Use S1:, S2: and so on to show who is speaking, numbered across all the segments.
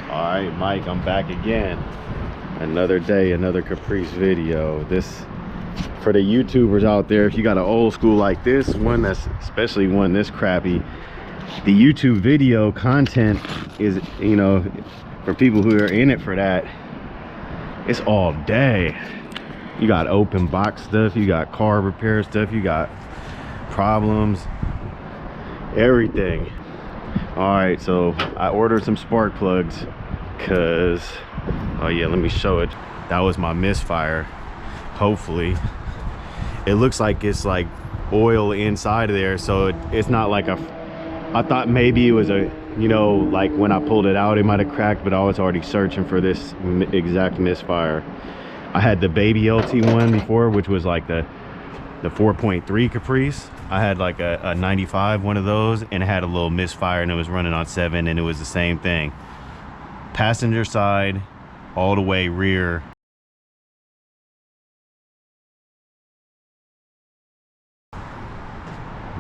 S1: All right, Mike, I'm back again. Another day, another Caprice video. This, for the YouTubers out there, if you got an old school like this one, that's especially one this crappy, the YouTube video content is, you know, for people who are in it for that, it's all day. You got open box stuff, you got car repair stuff, you got problems, everything. All right, so I ordered some spark plugs because, oh yeah, let me show it. That was my misfire. Hopefully it looks like it's like oil inside of there, so it's not like a, I thought maybe it was a, you know, like when I pulled it out it might have cracked, but I was already searching for this exact misfire. I had the baby LT1 before, which was like the 4.3 Caprice. I had like a 95, one of those, and it had a little misfire and it was running on 7, and it was the same thing. Passenger side, all the way rear.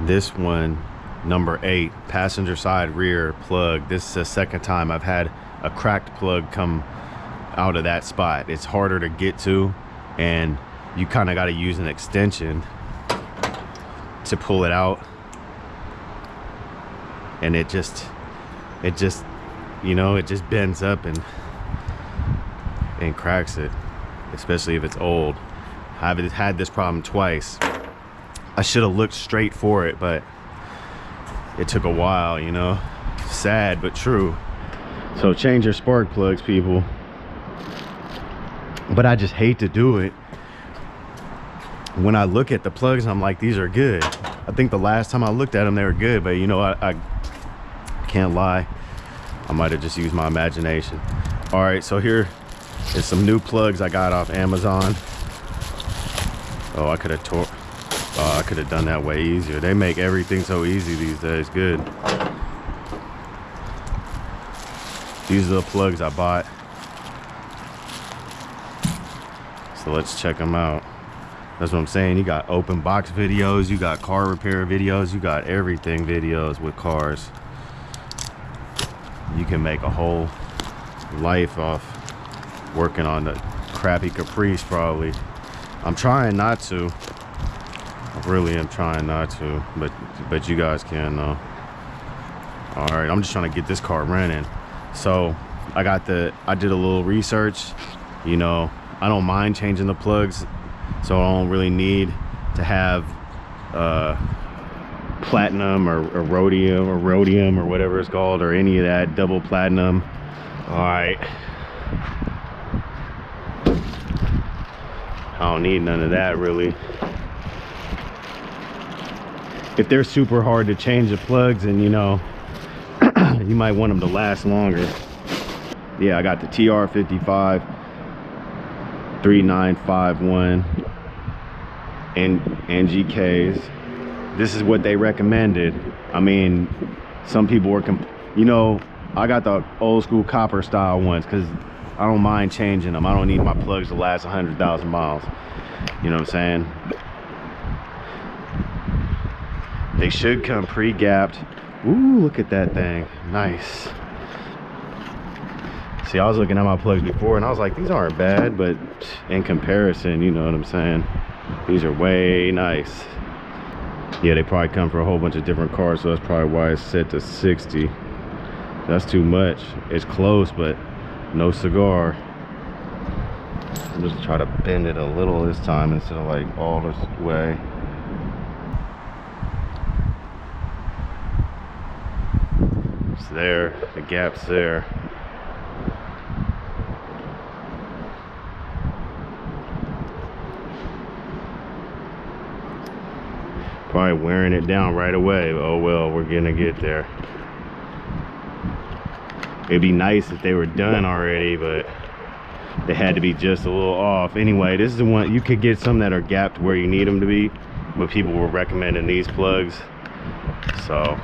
S1: This one, number 8, passenger side rear plug. This is the second time I've had a cracked plug come out of that spot. It's harder to get to, and you kind of got to use an extension to pull it out, and it just you know, it just bends up and cracks it, especially if it's old. I've had this problem twice. I should have looked straight for it, but it took a while, you know. Sad but true. So change your spark plugs, people. But I just hate to do it. When I look at the plugs, I'm like, these are good. I think the last time I looked at them, they were good, but you know, I can't lie. I might have just used my imagination. All right, so here is some new plugs I got off Amazon. Oh, I could have done that way easier. They make everything so easy these days. Good. These are the plugs I bought. So let's check them out. That's what I'm saying. You got open box videos, you got car repair videos, you got everything videos with cars. You can make a whole life off working on the crappy Caprice, probably. I'm trying not to. I really am trying not to, but you guys can though. All right, I'm just trying to get this car running. So I did a little research. You know, I don't mind changing the plugs, so I don't really need to have platinum or rhodium or whatever it's called, or any of that double platinum. All right, I don't need none of that really. If they're super hard to change the plugs, and you know, you might want them to last longer. Yeah, I got the TR55 3951 and GKs. This is what they recommended. I mean, some people were, you know, I got the old school copper style ones because I don't mind changing them. I don't need my plugs to last 100,000 miles. You know what I'm saying? They should come pre-gapped. Ooh, look at that thing. Nice. See, I was looking at my plugs before and I was like, these aren't bad, but in comparison, you know what I'm saying? These are way nice. Yeah, they probably come for a whole bunch of different cars, so that's probably why it's set to 60. That's too much. It's close, but no cigar. I'm just try to bend it a little this time instead of like all this way. It's there, the gap's there. Probably wearing it down right away. Oh well, we're gonna get there. It'd be nice if they were done already, but they had to be just a little off. Anyway, this is the one. You could get some that are gapped where you need them to be, but people were recommending these plugs, so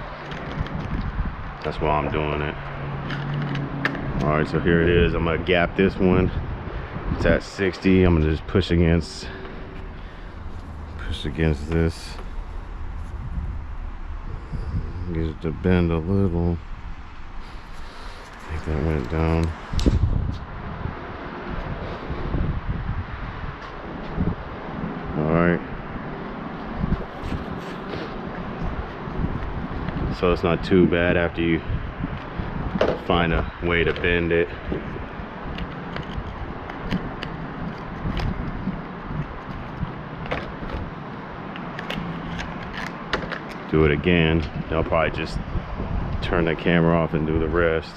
S1: that's why I'm doing it. All right, so here it is. I'm gonna gap this one. It's at 60. I'm gonna just push against this. Get it to bend a little. And That went down. All right. So it's not too bad after you find a way to bend it. Do it again. I'll probably just turn the camera off and do the rest.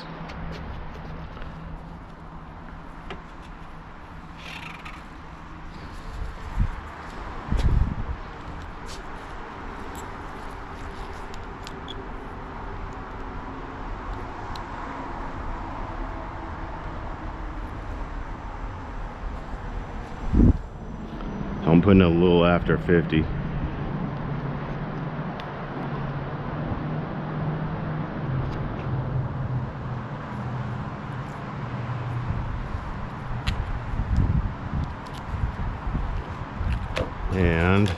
S1: I'm putting a little after 50. And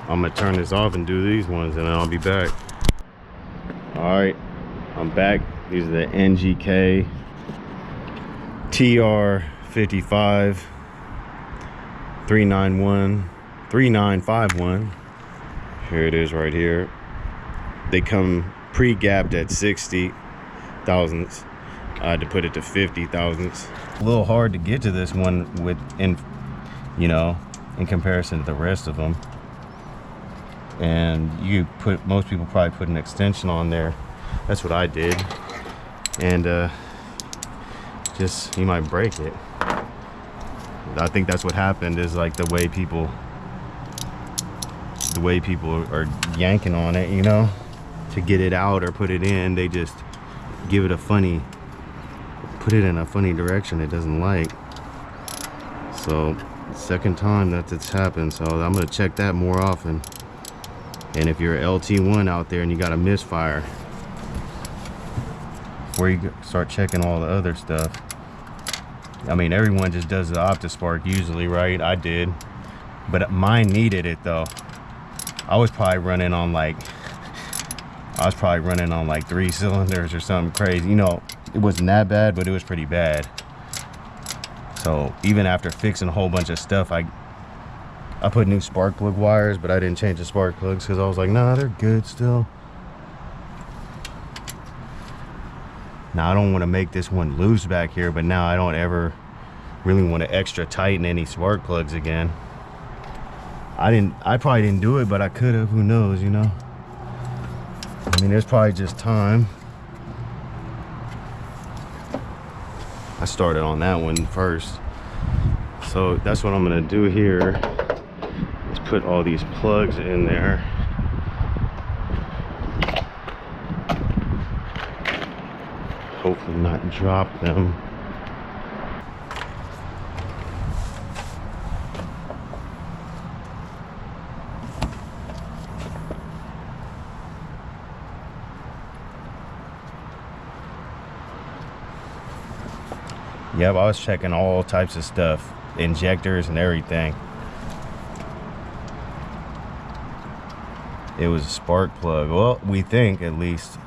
S1: I'm gonna turn this off and do these ones, and then I'll be back. All right, I'm back. These are the NGK TR55 3951. Here it is right here. They come pre-gapped at 60 thousandths. I had to put it to 50 thousandths. A little hard to get to this one in comparison to the rest of them. And most people probably put an extension on there. That's what I did. And you might break it. I think that's what happened, is like the way people are yanking on it, to get it out or put it in. They just give it put it in a funny direction it doesn't like. So second time that it's happened, so I'm gonna check that more often. And if you're LT1 out there and you got a misfire, before you start checking all the other stuff, I mean, everyone just does the OptiSpark usually, right? I did, but mine needed it though. I was probably running on like 3 cylinders or something crazy. It wasn't that bad, but it was pretty bad. So even after fixing a whole bunch of stuff, I put new spark plug wires, but I didn't change the spark plugs because I was like, nah, they're good still. Now I don't want to make this one loose back here, but now I don't ever really want to extra tighten any spark plugs again. I probably didn't do it, but I could have. Who knows, I mean, there's probably just time. I started on that one first. So that's what I'm gonna do here, is put all these plugs in there. Hopefully not drop them. Yep, I was checking all types of stuff, injectors and everything. It was a spark plug. Well, we think, at least.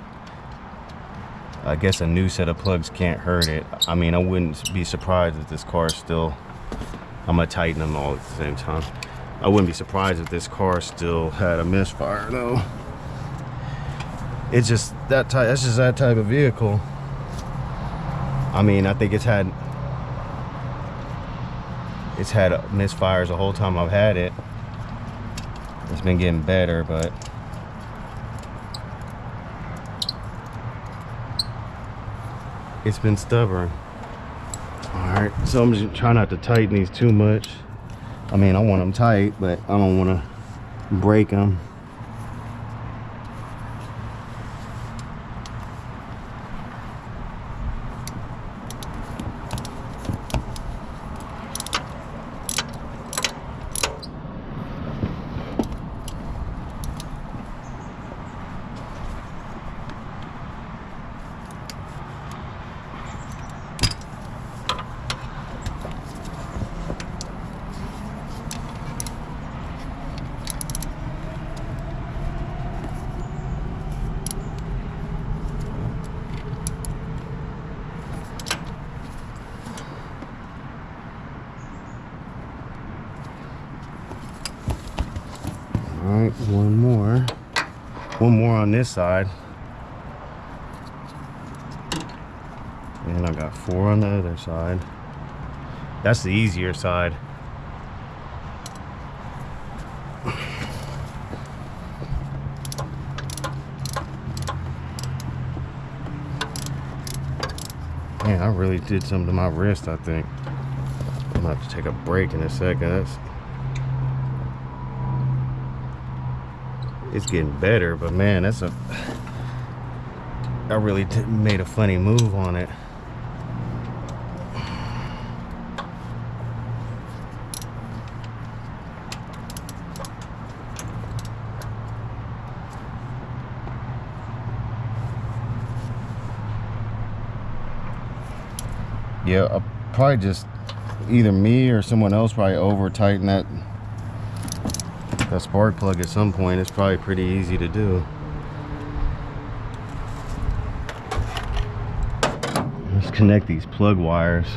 S1: I guess a new set of plugs can't hurt it. I mean, I wouldn't be surprised if this car still, I'm gonna tighten them all at the same time. I wouldn't be surprised if this car still had a misfire though. It's just that type, that's just that type of vehicle. I mean, I think it's had misfires the whole time I've had it. It's been getting better, but it's been stubborn. All right, so I'm just trying not to tighten these too much. I mean, I want them tight, but I don't want to break them. One more on this side. And I got 4 on the other side. That's the easier side. Man, I really did something to my wrist, I think. I'm gonna have to take a break in a second. It's getting better, but man, I really made a funny move on it. Yeah, I'll probably just, either me or someone else probably over tighten that spark plug at some point. It's probably pretty easy to do. Let's connect these plug wires.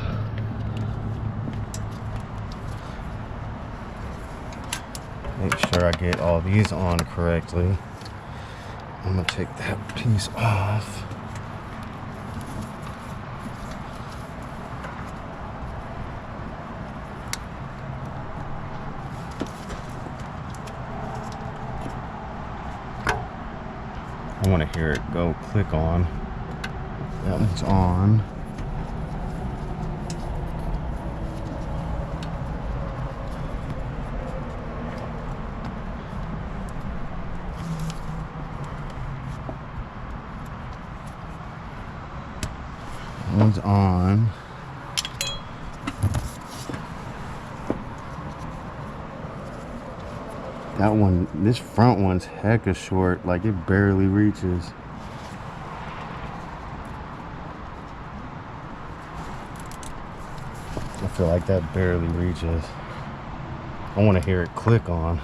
S1: Make sure I get all these on correctly. I'm gonna take that piece off. I want to hear it go click on. That one's on. That one's on. That one, this front one's hecka short, like it barely reaches. I feel like that barely reaches. I want to hear it click on.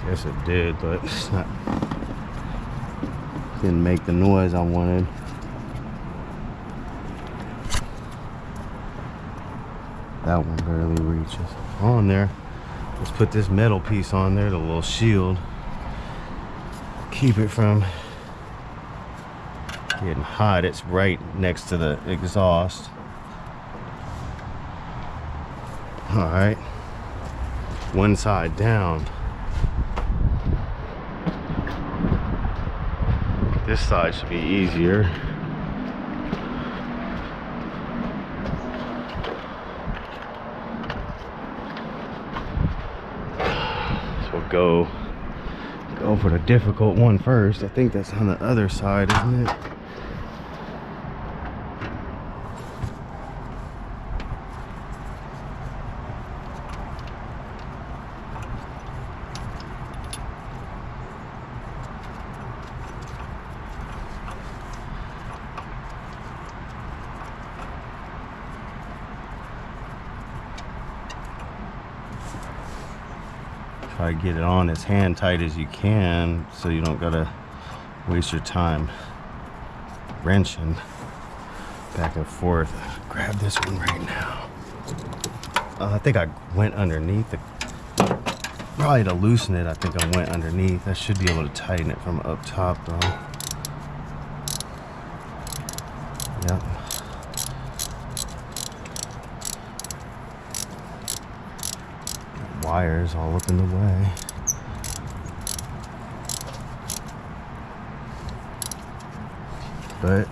S1: Guess it did, but it's not, didn't make the noise I wanted. That one barely reaches on there. Let's put this metal piece on there, the little shield. Keep it from getting hot. It's right next to the exhaust. All right, one side down. This side should be easier. Go for the difficult one first. I think that's on the other side, isn't it? Try to get it on as hand tight as you can so you don't gotta waste your time wrenching back and forth. Grab this one right now. I think I went underneath it. Probably to loosen it, I think I went underneath. I should be able to tighten it from up top though. Yep. Wires all up in the way. But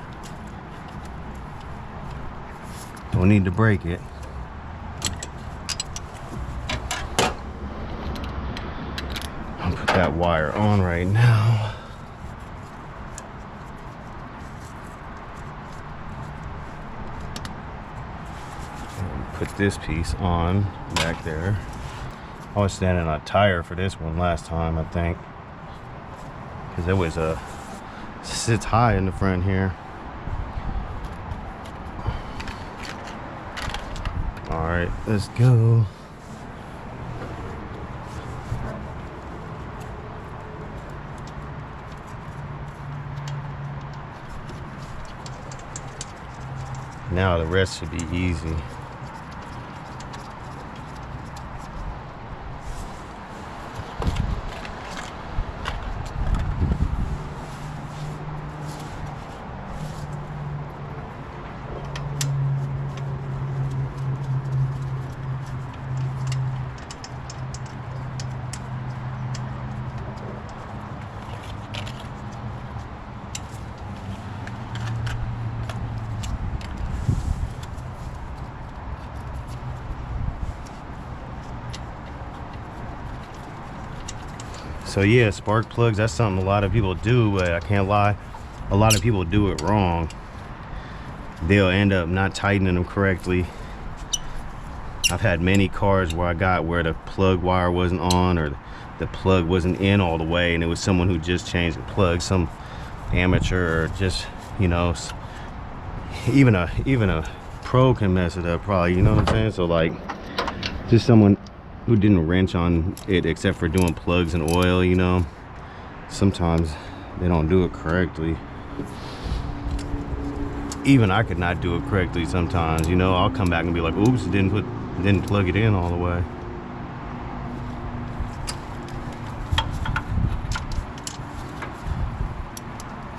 S1: don't need to break it. I'll put that wire on right now. And put this piece on back there. I was standing on a tire for this one last time, I think, because it was sits high in the front here. All right, let's go. Now the rest should be easy. So yeah, spark plugs, that's something a lot of people do, but I can't lie, a lot of people do it wrong. They'll end up not tightening them correctly. I've had many cars where I got where the plug wire wasn't on, or the plug wasn't in all the way, and it was someone who just changed the plug, some amateur, or just, you know, even a pro can mess it up probably, you know what I'm saying? So like, just someone who didn't wrench on it except for doing plugs and oil, you know, sometimes they don't do it correctly. Even I could not do it correctly sometimes, you know. I'll come back and be like, oops, didn't plug it in all the way.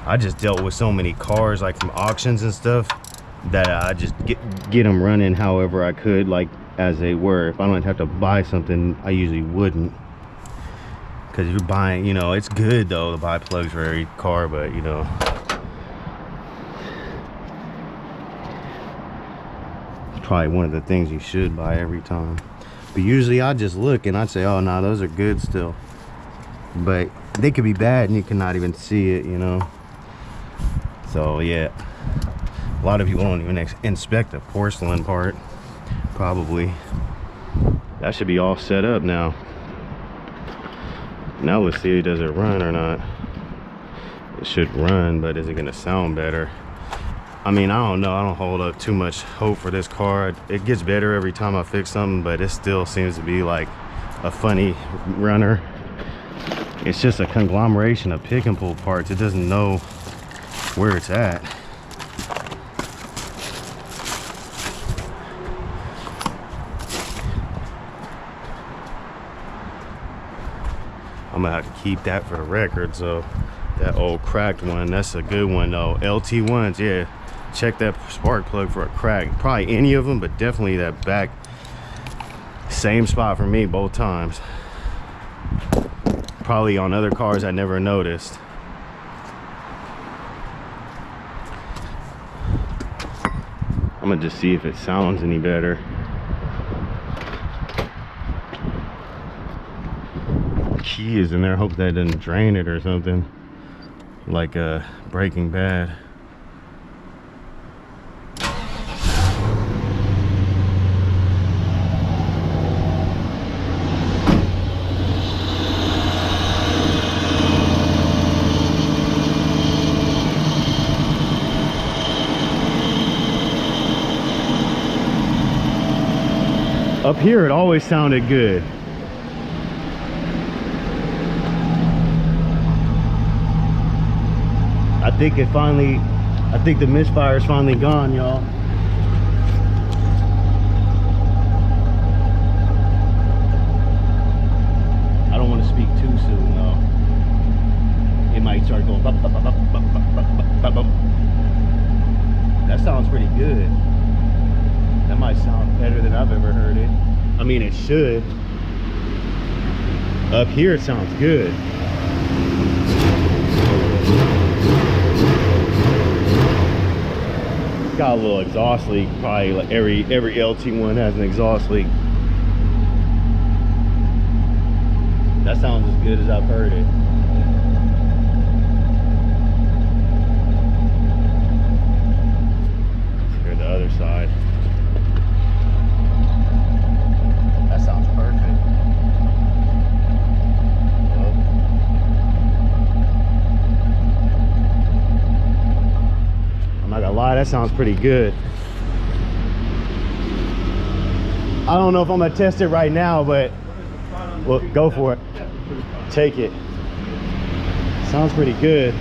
S1: I just dealt with so many cars, like from auctions and stuff, that I just get them running however I could, like as they were. If I don't have to buy something, I usually wouldn't. Because you're buying, you know, it's good though to buy plugs for every car, but you know, it's probably one of the things you should buy every time. But usually I just look and I'd say, oh no, those are good still. But they could be bad and you cannot even see it, you know. So yeah, a lot of people don't even inspect the porcelain part. Probably that should be all set up now. Now let's see, does it run or not? It should run, but is it gonna sound better? I mean, I don't know. I don't hold up too much hope for this car. It gets better every time I fix something, but it still seems to be like a funny runner. It's just a conglomeration of pick and pull parts. It doesn't know where it's at. I'm gonna have to keep that for the record. So that old cracked one, that's a good one though. LT1s, yeah, check that spark plug for a crack. Probably any of them, but definitely that back. Same spot for me both times. Probably on other cars I never noticed. I'm gonna just see if it sounds any better. Key is in there. Hope that doesn't drain it or something, like Breaking Bad. Up here it always sounded good. I think the misfire is finally gone, y'all. I don't want to speak too soon though. It might start going bop, bop, bop, bop, bop, bop, bop. That sounds pretty good. That might sound better than I've ever heard it. I mean, it should. Up here it sounds good. Got a little exhaust leak, probably like every LT1 has an exhaust leak. That sounds as good as I've heard it. Let's hear the other side. That sounds perfect. I'm not gonna lie, that sounds pretty good. I don't know if I'm gonna test it right now, but well, go for it. Take it. Sounds pretty good.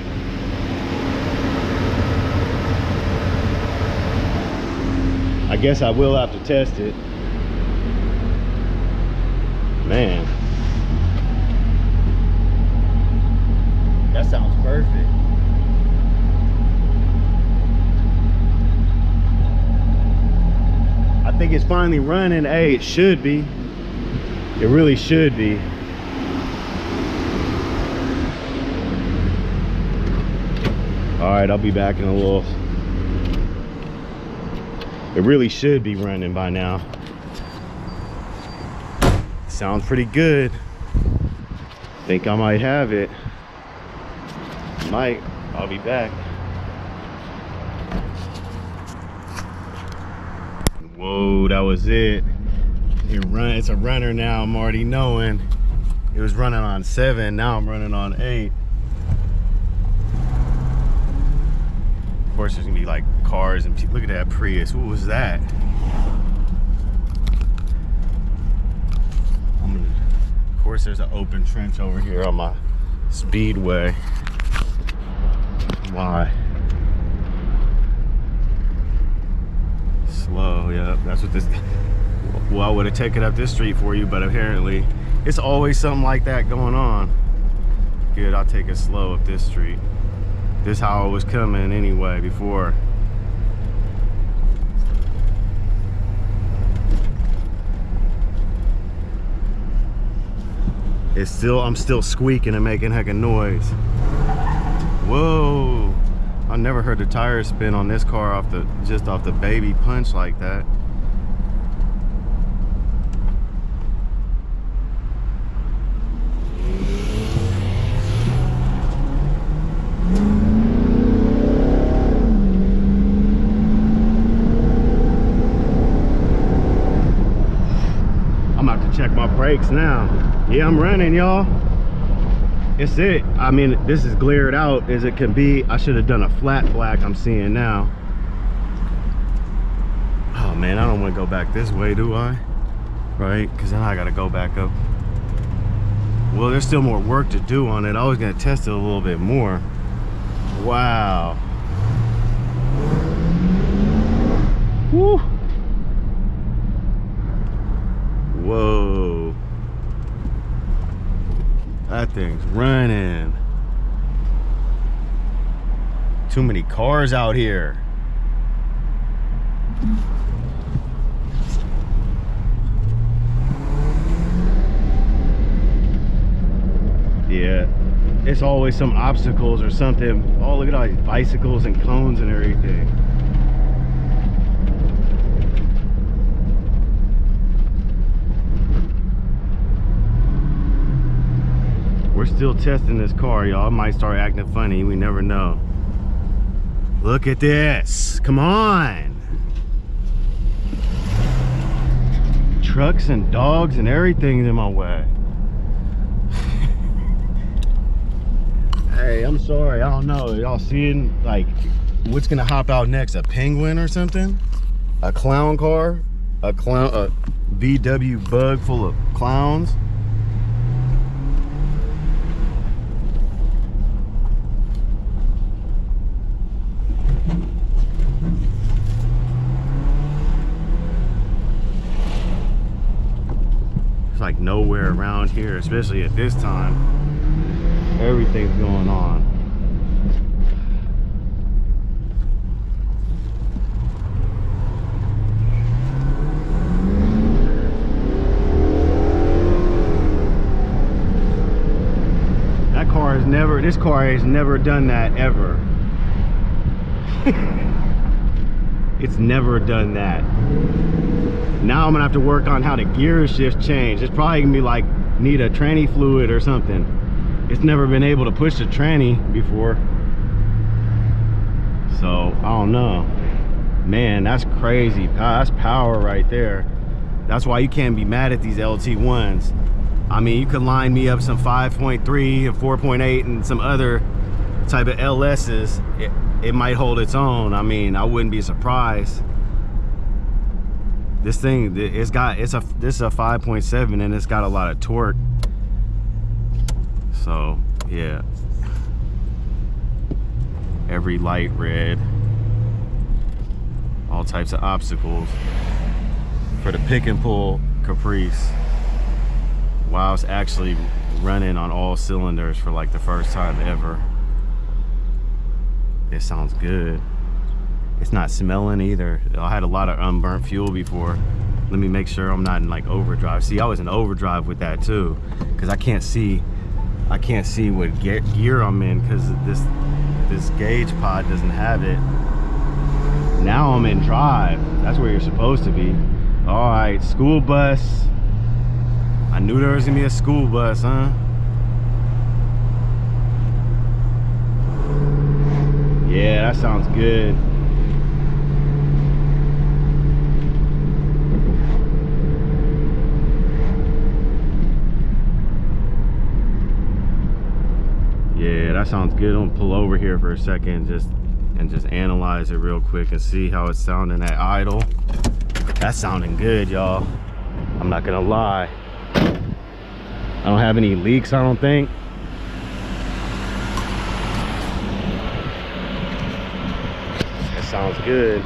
S1: I guess I will have to test it. Man, that sounds perfect. I think it's finally running. Hey, it should be. It really should be. All right, I'll be back in a little. It really should be running by now. Sounds pretty good. Think I might have it. Might. I'll be back. Whoa, that was it. It's a runner now. I'm already knowing. It was running on 7. Now I'm running on 8. Of course, there's gonna be like cars and look at that Prius. What was that? Of course, there's an open trench over here on my speedway. Why? Slow, yeah. That's what this. Well, I would have taken up this street for you, but apparently it's always something like that going on. Good, I'll take it slow up this street. This is how it was coming anyway before. It's still, I'm still squeaking and making heckin' noise. Whoa! I never heard the tires spin on this car just off the baby punch like that. Check my brakes now. Yeah, I'm running, y'all. It's it. I mean, this is glared out as it can be. I should have done a flat black. I'm seeing now. Oh man, I don't want to go back this way, do I? Right? Because then I got to go back up. Well, there's still more work to do on it. I was going to test it a little bit more. Wow. Woo. Whoa, that thing's running. Too many cars out here. Yeah, it's always some obstacles or something. Oh, look at all these bicycles and cones and everything. We're still testing this car, y'all. It might start acting funny. We never know. Look at this. Come on. Trucks and dogs and everything's in my way. Hey, I'm sorry. I don't know. Y'all seeing like what's gonna hop out next? A penguin or something? A clown car? A VW bug full of clowns? Like nowhere around here, especially at this time. Everything's going on. That car has never, this car has never done that ever. It's never done that. Now I'm gonna have to work on how the gear shift change. It's probably gonna be like need a tranny fluid or something. It's never been able to push the tranny before. So I don't know. Man, that's crazy. That's power right there. That's why you can't be mad at these LT1s. I mean, you could line me up some 5.3 and 4.8 and some other type of LS's. It might hold its own. I mean, I wouldn't be surprised. This thing, this is a 5.7 and it's got a lot of torque. So yeah, every light red, all types of obstacles for the pick and pull Caprice. Wow, it's actually running on all cylinders for like the first time ever. It sounds good. It's not smelling either. I had a lot of unburnt fuel before. Let me make sure I'm not in like overdrive. See, I was in overdrive with that too, because I can't see what gear I'm in because this gauge pod doesn't have it. Now I'm in drive. That's where you're supposed to be. All right, school bus. I knew there was gonna be a school bus, huh? Yeah, that sounds good. Yeah, that sounds good. I'm gonna pull over here for a second and just analyze it real quick and see how it's sounding at idle. That's sounding good, y'all. I'm not gonna lie. I don't have any leaks, I don't think. That sounds good.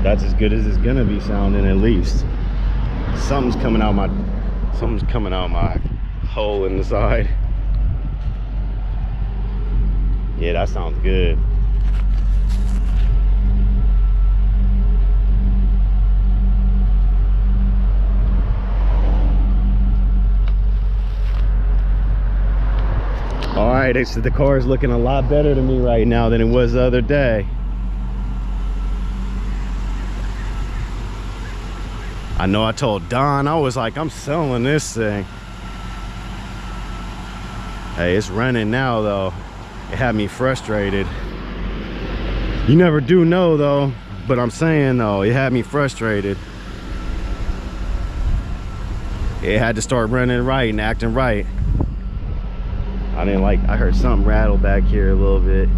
S1: That's as good as it's gonna be sounding, at least. Something's coming out my hole in the side. Yeah, that sounds good. All right, the car is looking a lot better to me right now than it was the other day. I know I told Don, I was like, I'm selling this thing. Hey, it's running now though. It had me frustrated. You never do know though, but I'm saying though, it had me frustrated. It had to start running right and acting right. I heard something rattle back here a little bit.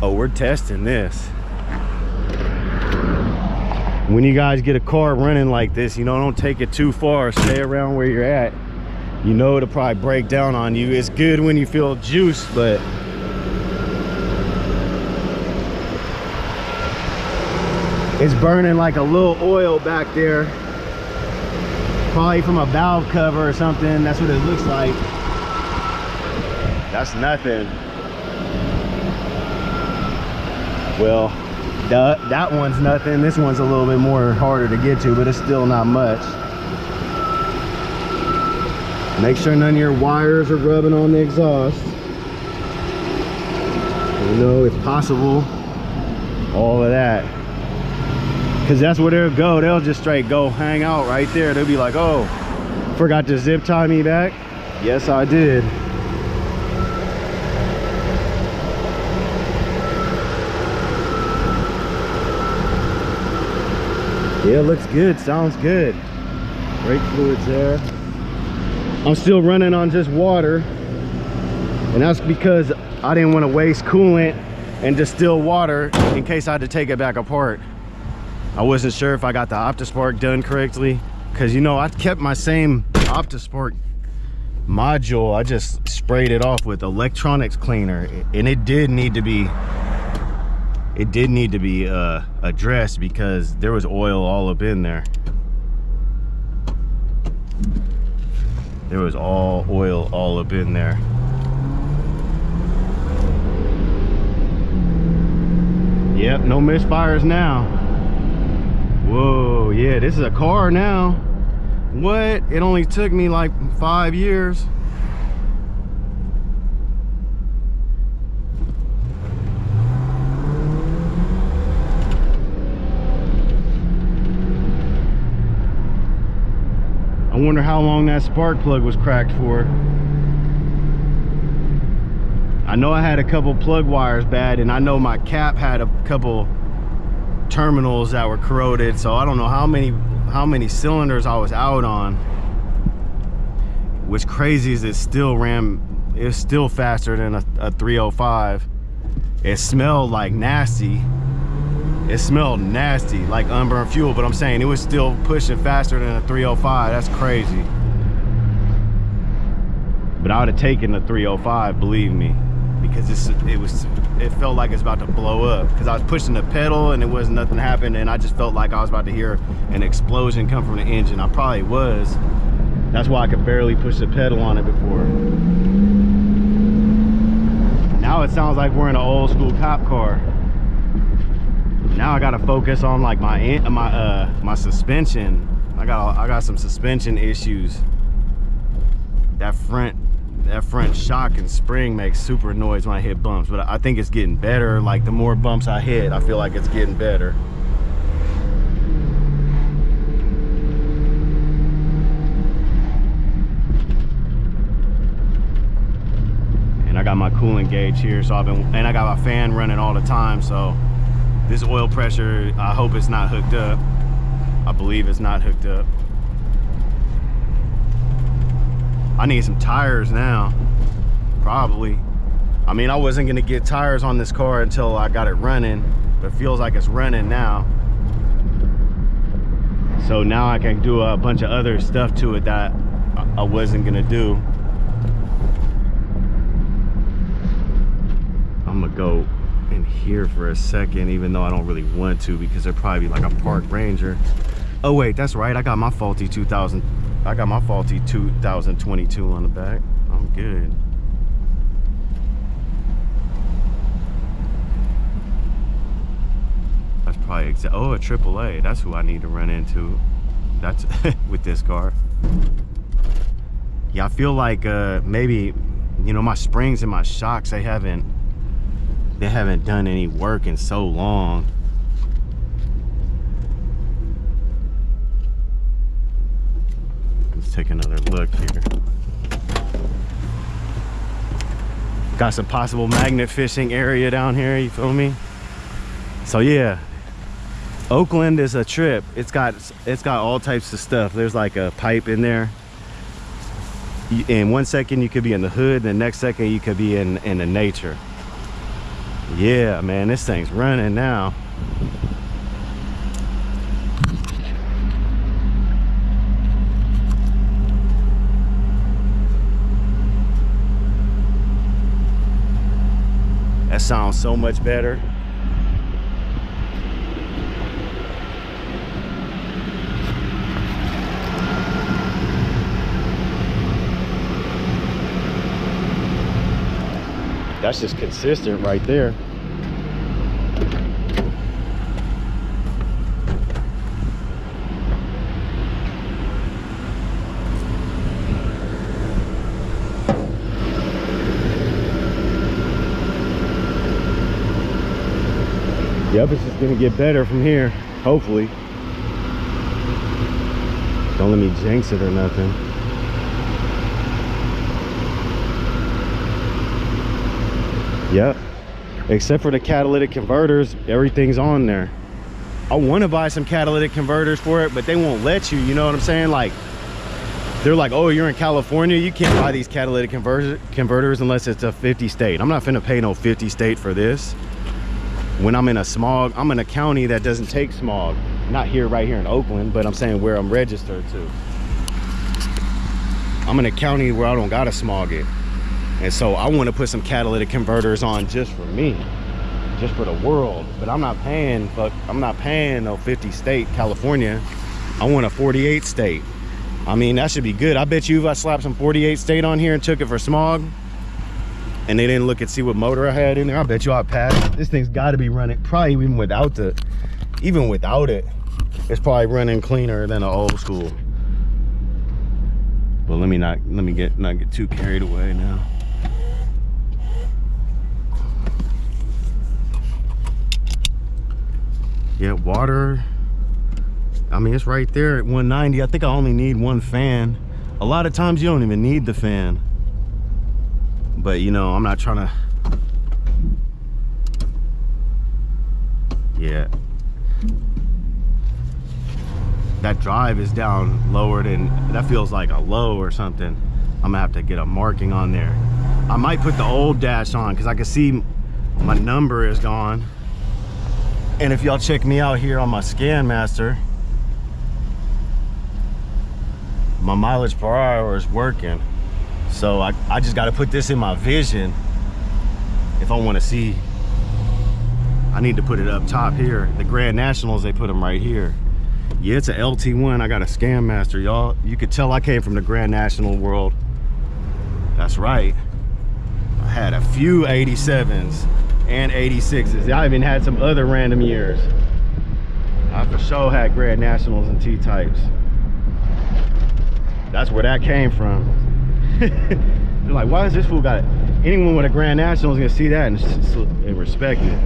S1: Oh, we're testing this. When you guys get a car running like this, you know, don't take it too far. Stay around where you're at. You know it'll probably break down on you. It's good when you feel juice, but it's burning like a little oil back there. Probably from a valve cover or something. That's what it looks like. That's nothing. Well, that one's nothing. This one's a little bit more harder to get to, but it's still not much. Make sure none of your wires are rubbing on the exhaust. You know, if possible, all of that. Because that's where they'll go. They'll just straight go hang out right there. They'll be like, oh, forgot to zip tie me back? Yes, I did. Yeah, it looks good, sounds good. Brake fluid's there. I'm still running on just water, and that's because I didn't want to waste coolant and distill water in case I had to take it back apart. I wasn't sure if I got the OptiSpark done correctly, because you know I kept my same OptiSpark module. I just sprayed it off with electronics cleaner, and it did need to be addressed because there was oil all up in there. There was oil all up in there. Yep, no misfires now. Whoa, yeah, this is a car now. What? It only took me like 5 years. I wonder how long that spark plug was cracked for. I know I had a couple plug wires bad, and I know my cap had a couple terminals that were corroded, so I don't know how many cylinders I was out on. What's crazy is it's still faster than a 305. It smelled like nasty. It smelled nasty, like unburned fuel, but I'm saying it was still pushing faster than a 305. That's crazy. But I would have taken the 305, believe me, because it felt like it's about to blow up. Because I was pushing the pedal and it wasn't nothing happening, and I just felt like I was about to hear an explosion come from the engine. I probably was. That's why I could barely push the pedal on it before. Now it sounds like we're in an old school cop car. Now I gotta focus on like my suspension. I got some suspension issues. that front shock and spring makes super noise when I hit bumps, but I think it's getting better. Like the more bumps I hit, I feel like it's getting better. And I got my coolant gauge here, so I got my fan running all the time, so this oil pressure, I hope it's not hooked up. I believe it's not hooked up. I need some tires now, probably. I mean, I wasn't gonna get tires on this car until I got it running, but it feels like it's running now. So now I can do a bunch of other stuff to it that I wasn't gonna do. I'm gonna go in here for a second, even though I don't really want to, because they're probably like a park ranger. Oh wait, that's right, I got my faulty 2022 on the back. I'm good. That's probably oh, a AAA. That's who I need to run into. That's with this car. Yeah, I feel like maybe, you know, my springs and my shocks, they haven't done any work in so long. Let's take another look here. Got some possible magnet fishing area down here, you feel me? So yeah, Oakland is a trip. It's got all types of stuff. There's like a pipe in there. In 1 second you could be in the hood, and the next second you could be in the nature. Yeah, man, this thing's running now. That sounds so much better. That's just consistent right there. Yep, it's just gonna get better from here, hopefully. Don't let me jinx it or nothing. Yep, except for the catalytic converters, everything's on there. I want to buy some catalytic converters for it, but they won't let you, you know what I'm saying? Like, they're like, oh, you're in California, you can't buy these catalytic converters unless it's a 50 state. I'm not finna pay no 50 state for this. When I'm in a smog, I'm in a county that doesn't take smog. Not here, right here in Oakland, but I'm saying where I'm registered to. I'm in a county where I don't gotta smog it. And so I want to put some catalytic converters on just for me, just for the world. But I'm not paying no 50 state California. I want a 48 state. I mean, that should be good. I bet you if I slapped some 48 state on here and took it for smog, and they didn't look and see what motor I had in there, I bet you I'd pass. This thing's got to be running, probably even without it, it's probably running cleaner than an old school. But let me not get too carried away now. Yeah, water, I mean, it's right there at 190. I think I only need one fan. A lot of times you don't even need the fan. But you know, I'm not trying to, yeah. That drive is down lowered, and that feels like a low or something. I'm gonna have to get a marking on there. I might put the old dash on because I can see my number is gone. And if y'all check me out here on my Scan Master, my mileage per hour is working. So I just got to put this in my vision if I want to see. I need to put it up top here. The Grand Nationals, they put them right here. Yeah, it's an LT1. I got a Scan Master, y'all. You could tell I came from the Grand National world. That's right. I had a few 87s and 86s. I even had some other random years. I for sure had Grand Nationals and T-types. That's where that came from. They're like, why is this fool got it? Anyone with a Grand National is gonna see that and respect it.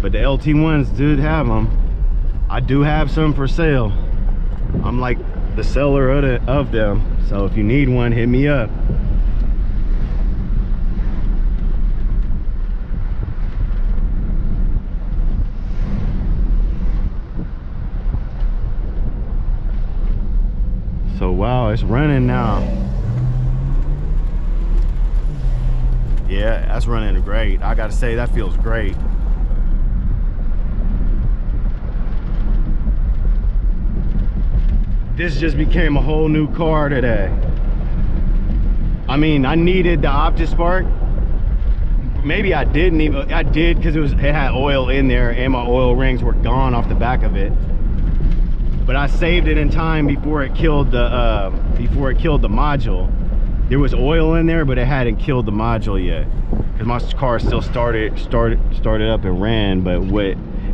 S1: But the LT1s did have them. I do have some for sale. I'm like the seller of them. So if you need one, hit me up. So wow, it's running now. Yeah, that's running great. I gotta say, that feels great. This just became a whole new car today. I mean, I needed the OptiSpark. Maybe I didn't even, I did because it had oil in there and my oil rings were gone off the back of it. But I saved it in time before it killed the module. There was oil in there, but it hadn't killed the module yet. Because my car still started up and ran, but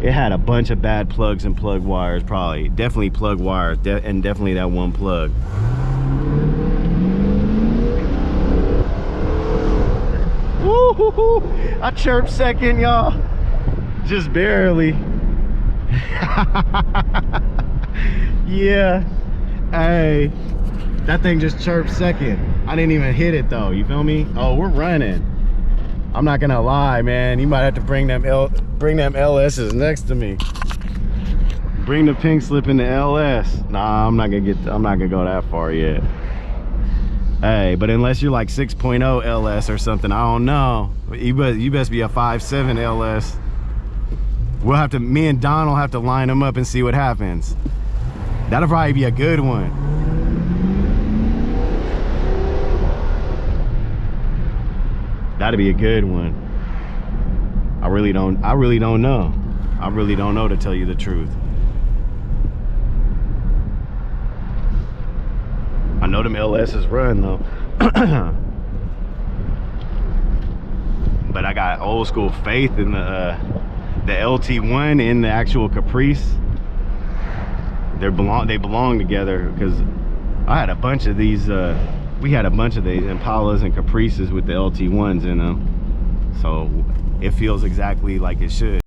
S1: it had a bunch of bad plugs and plug wires, probably. Definitely plug wires, and definitely that one plug. Woo-hoo-hoo. I chirped second, y'all. Just barely. Yeah. Hey, that thing just chirped second. I didn't even hit it though, you feel me? Oh, we're running. I'm not gonna lie, man. You might have to bring them LS's next to me. Bring the pink slip in the LS. Nah, I'm not gonna go that far yet. Hey, but unless you're like 6.0 LS or something, I don't know. You best be a 5.7 LS. We'll have to, me and Don will have to line them up and see what happens. That'll probably be a good one. That'd be a good one. I really don't know. I really don't know, to tell you the truth. I know them LS's run though. But I got old school faith in the LT1 and the actual Caprice. They belong together, because I had a bunch of these we had a bunch of these Impalas and Caprices with the LT1s in them, so it feels exactly like it should.